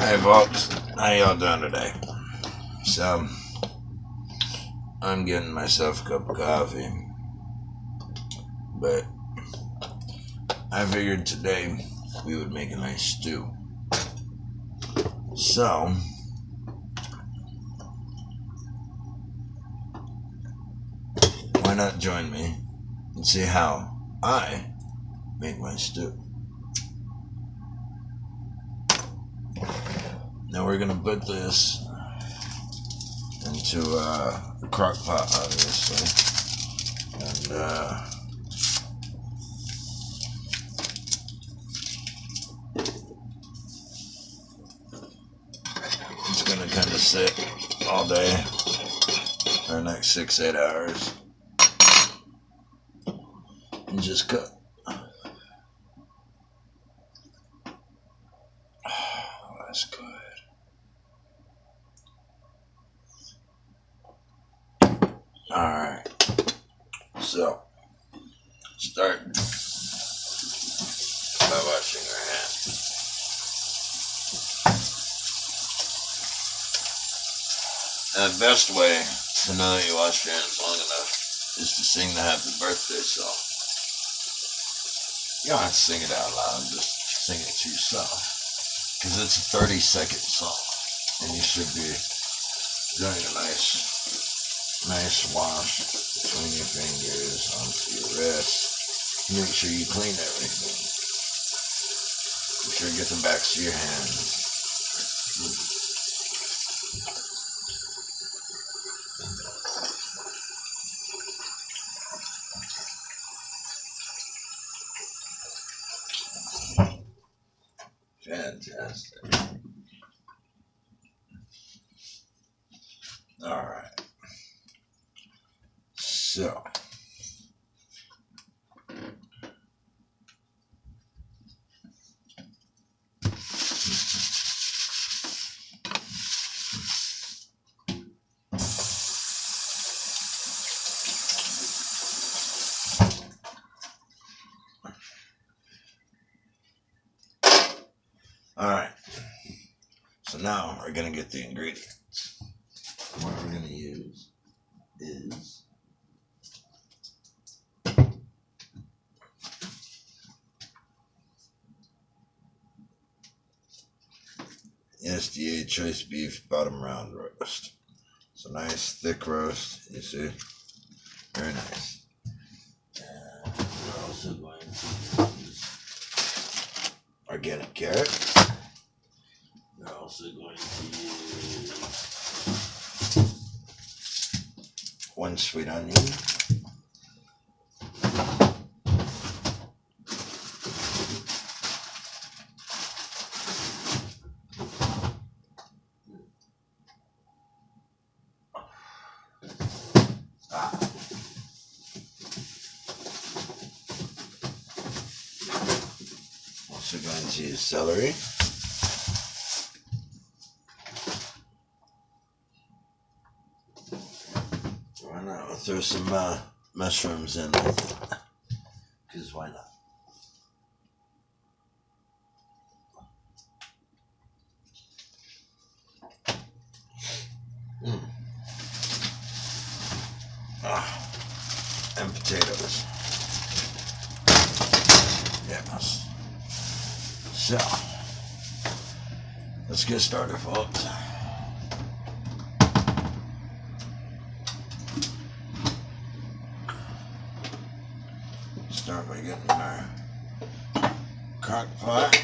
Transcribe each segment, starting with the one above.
Hey folks, how y'all doing today? So, I'm getting myself a cup of coffee, but I figured today we would make a nice stew. So, why not join me and see how I make my stew? Now we're going to put this into a crock pot, obviously, and it's going to kind of sit all day for the next 6-8 hours and just cook. Oh, that's good. Alright, so start by washing your hands. And the best way to know that you washed your hands long enough is to sing the happy birthday song. You don't have to sing it out loud, just sing it to yourself. Because it's a 30-second song, and you should be doing a nice wash between your fingers onto your wrist. Make sure you clean everything. Make sure you get the backs of your hands. Fantastic. Alright. So, alright. So now we're going to get the ingredients. What we're going to use is USDA choice beef bottom round roast. It's a nice thick roast, you see, very nice. And we're also going to use organic carrot. We're also going to use 1 sweet onion. Also going to use celery. Why not? We'll throw some mushrooms in with it. Because why not? And potatoes. Yes. So, let's get started, folks. Start by getting our crock pot.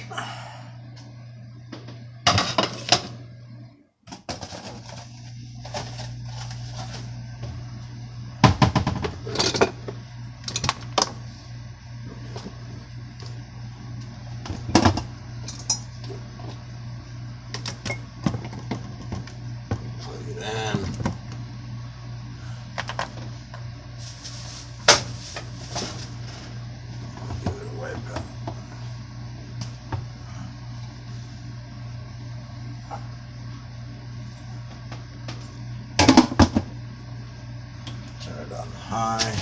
Turn it on high.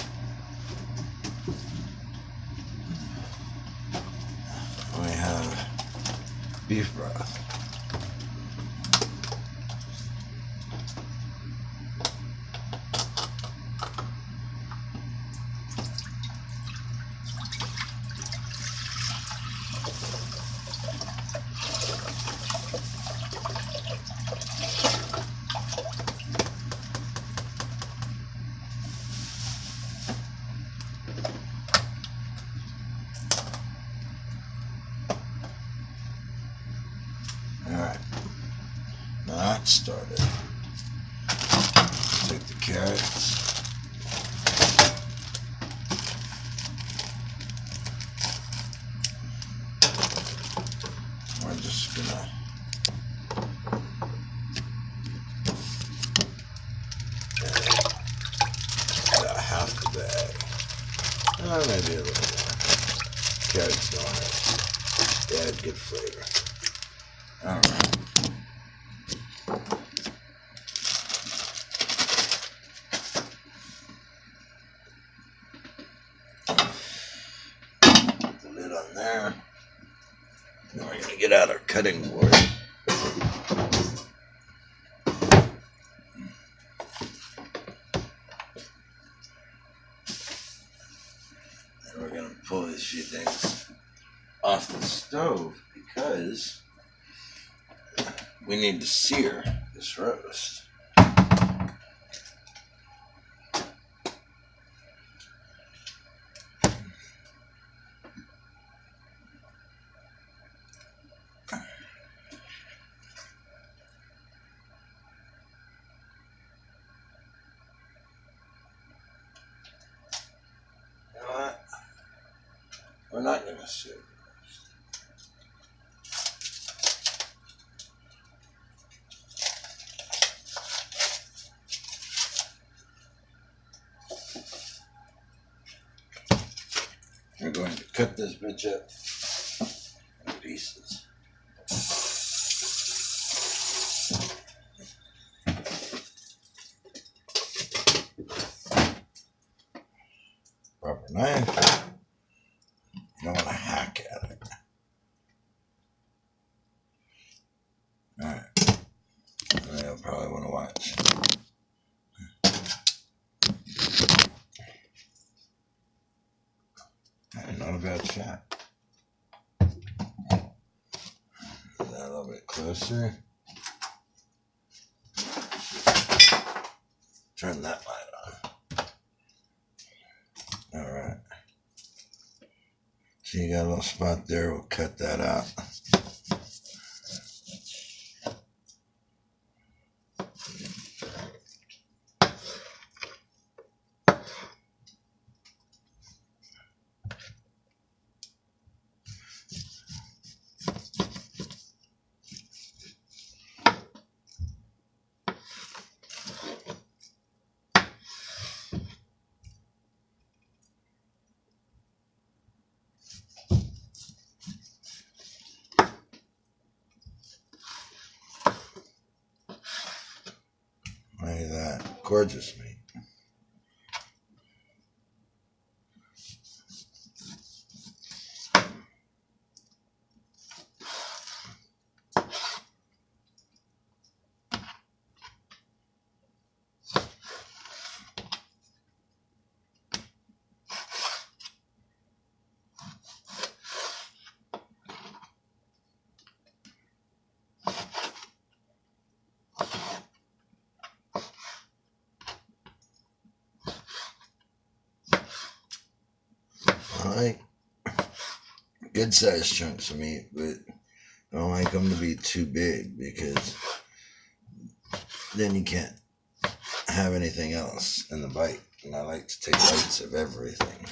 We have beef broth. Alright, now that started. Take the carrots. We're just gonna about half the bag. Maybe a little more. Carrots don't add good flavor. Alright. Put the lid on there. Then we're gonna get out our cutting board. And we're gonna pull these few things off the stove because we need to sear this roast. You know what? We're not going to sear the roast. We're going to cut this bitch up in pieces. Proper knife. You don't want to hack at it. Alright. You'll probably want to watch. Not a bad shot. That a little bit closer. Turn that light on. Alright. So you got a little spot there, we'll cut that out. Look at that. Gorgeous meat. I like good sized chunks of meat, but I don't like them to be too big because then you can't have anything else in the bite. And I like to take bites of everything.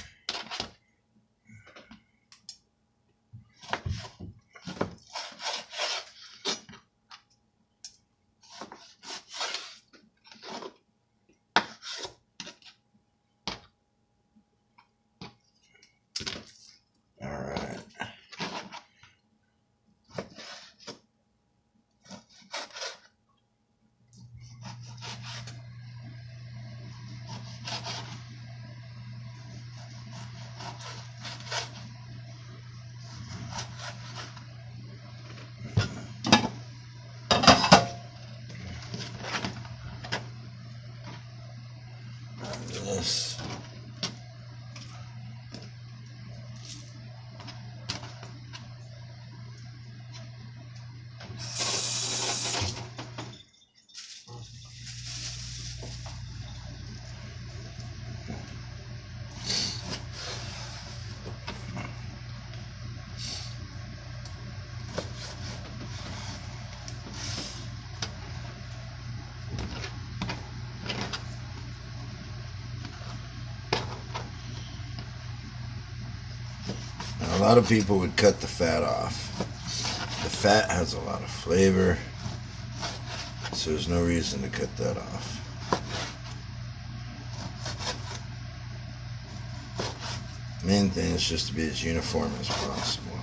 Now, a lot of people would cut the fat off. The fat has a lot of flavor, so there's no reason to cut that off. Main thing is just to be as uniform as possible.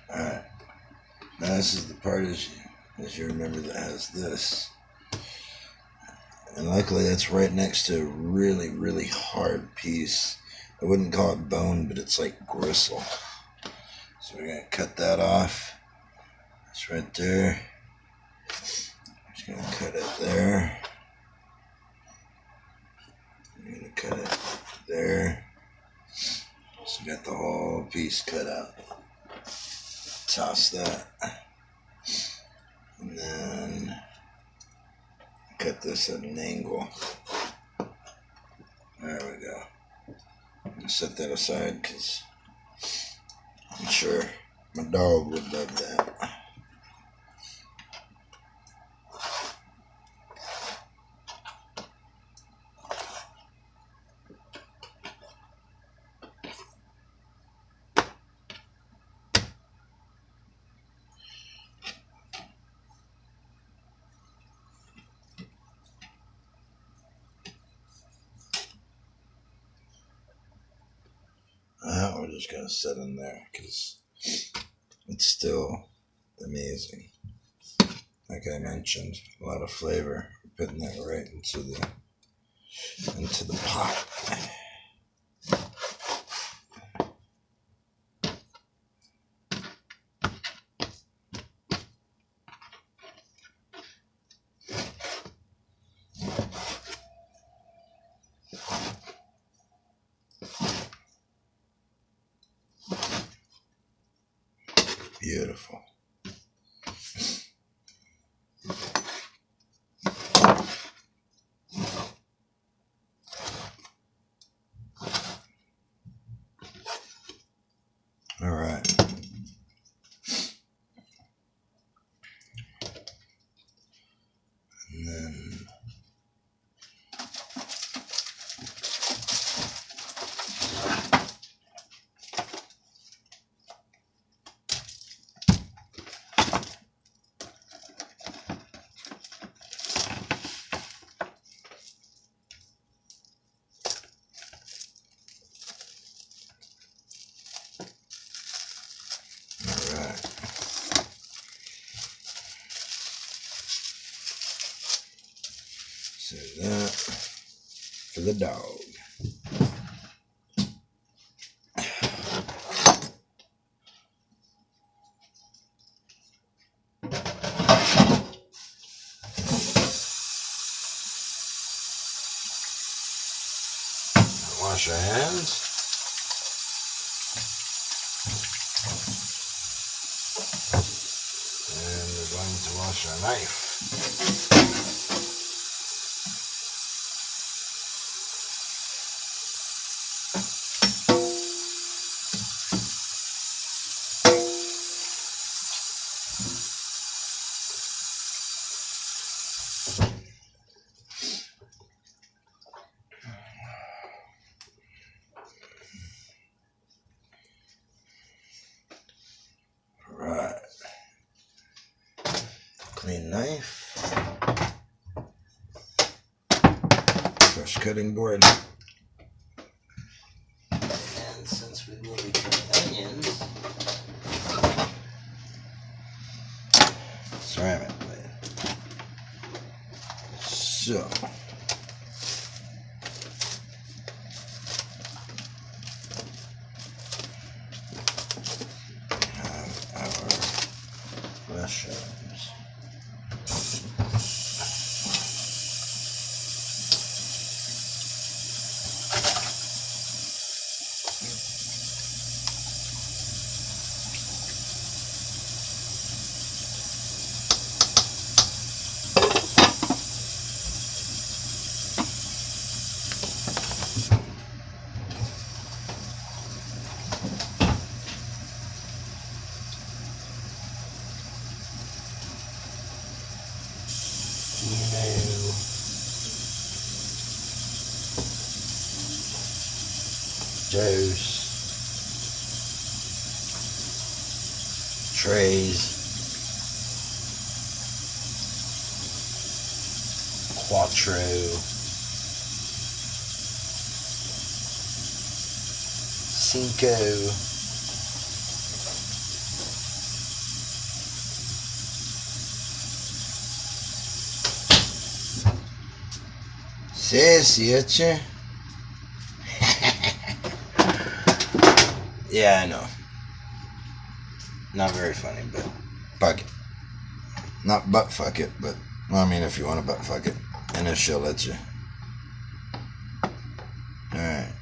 Alright, now this is the part, as you remember, that has this. And luckily that's right next to a really, really hard piece. I wouldn't call it bone, but it's like gristle. So we're going to cut that off. It's right there. Just going to cut it there. I'm going to cut it there. So we got the whole piece cut out. Toss that, and then cut this at an angle. There we go. I'm gonna set that aside because I'm sure my dog would love that. We're just going to set in there because it's still amazing. Like I mentioned, a lot of flavor. We're putting that right into the pot. Beautiful. All right. And then save that for the dog. Wash our hands. And we're going to wash our knife. Clean knife. Fresh cutting board. And since we will be cutting onions, ceramic blade. So mushrooms. Dose, trays, quattro, cinco, seis, siete. Yeah, I know. Not very funny, but fuck it. Not butt fuck it, but well, I mean, if you want to butt fuck it, and if she'll let you. All right.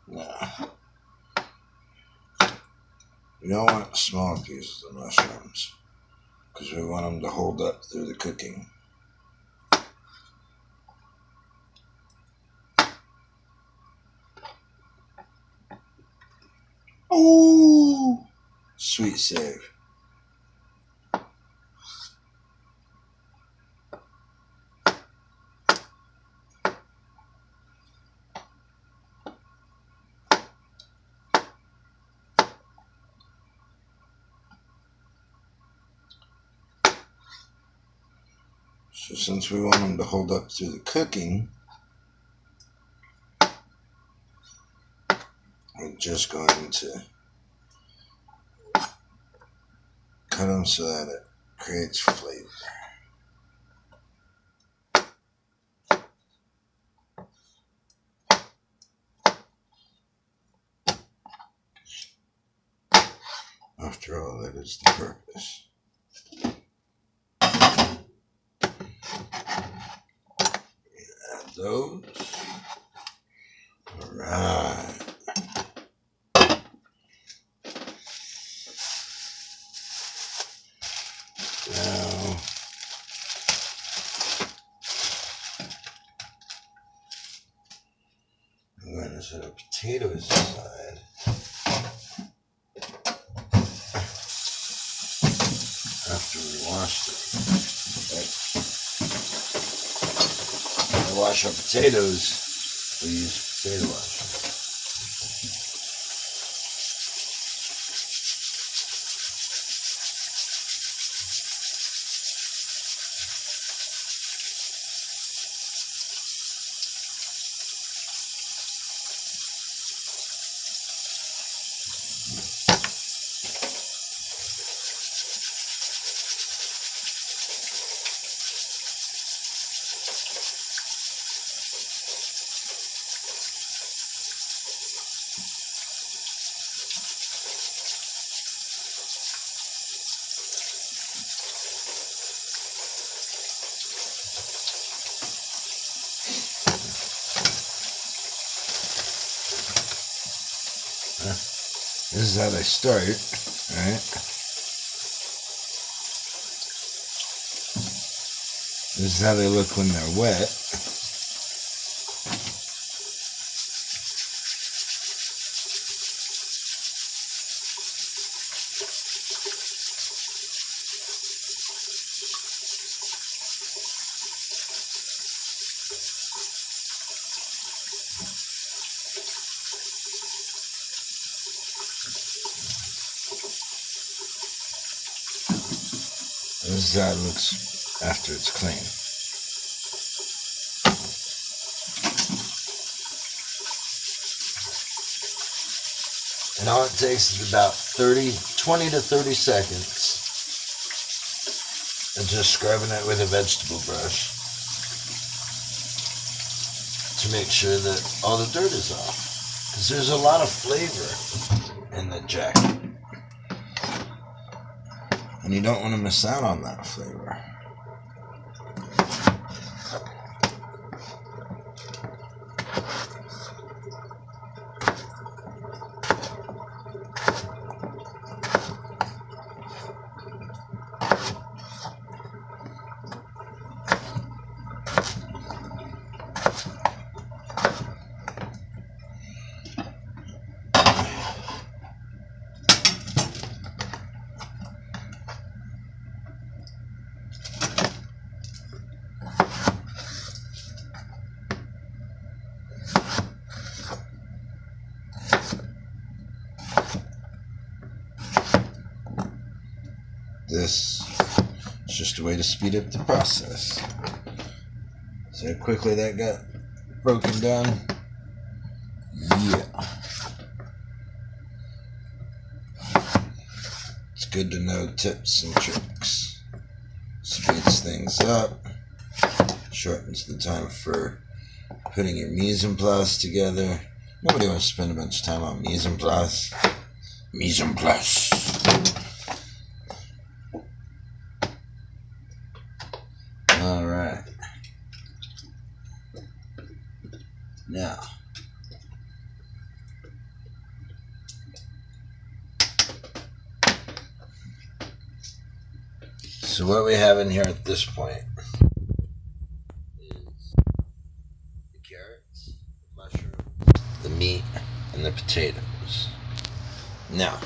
Now, we don't want small pieces of mushrooms because we want them to hold up through the cooking. Ooh, sweet save. So since we want them to hold up through the cooking, we're just going to cut them so that it creates flavor. After all, that is the purpose. Add those. All right. Now, I'm going to set up potatoes aside. After we washed it. When we wash our potatoes, we use potato wash. This is how they start, alright? This is how they look when they're wet. This is how it looks after it's clean. And all it takes is about 20 to 30 seconds of just scrubbing it with a vegetable brush to make sure that all the dirt is off. Because there's a lot of flavor in the jacket. And you don't want to miss out on that flavor. This is just a way to speed up the process. See how quickly that got broken down? Yeah. It's good to know tips and tricks. Speeds things up, shortens the time for putting your mise en place together. Nobody wants to spend a bunch of time on mise en place. Mise en place. Alright. Now, so what we have in here at this point is the carrots, the mushrooms, the meat, and the potatoes. Now,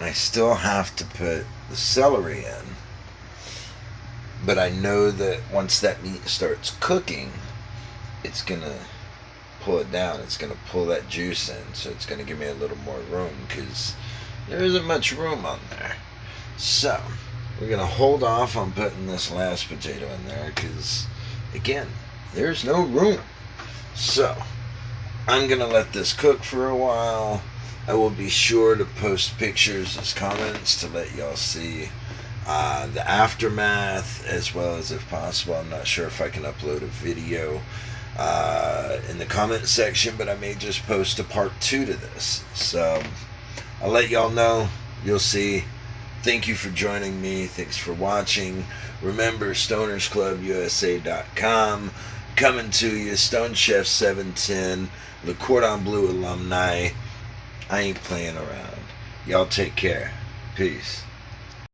I still have to put the celery in, but I know that once that meat starts cooking, it's going to pull it down. It's going to pull that juice in, so it's going to give me a little more room, because there isn't much room on there. So, we're going to hold off on putting this last potato in there, because, again, there's no room. So, I'm going to let this cook for a while. I will be sure to post pictures as comments to let y'all see the aftermath, as well as, if possible, I'm not sure if I can upload a video in the comment section, but I may just post a part 2 to this. So I'll let y'all know. You'll see. Thank you for joining me. Thanks for watching. Remember, StonersClubUSA.com coming to you. StonedChef710, Le Cordon Bleu alumni. I ain't playing around. Y'all take care. Peace.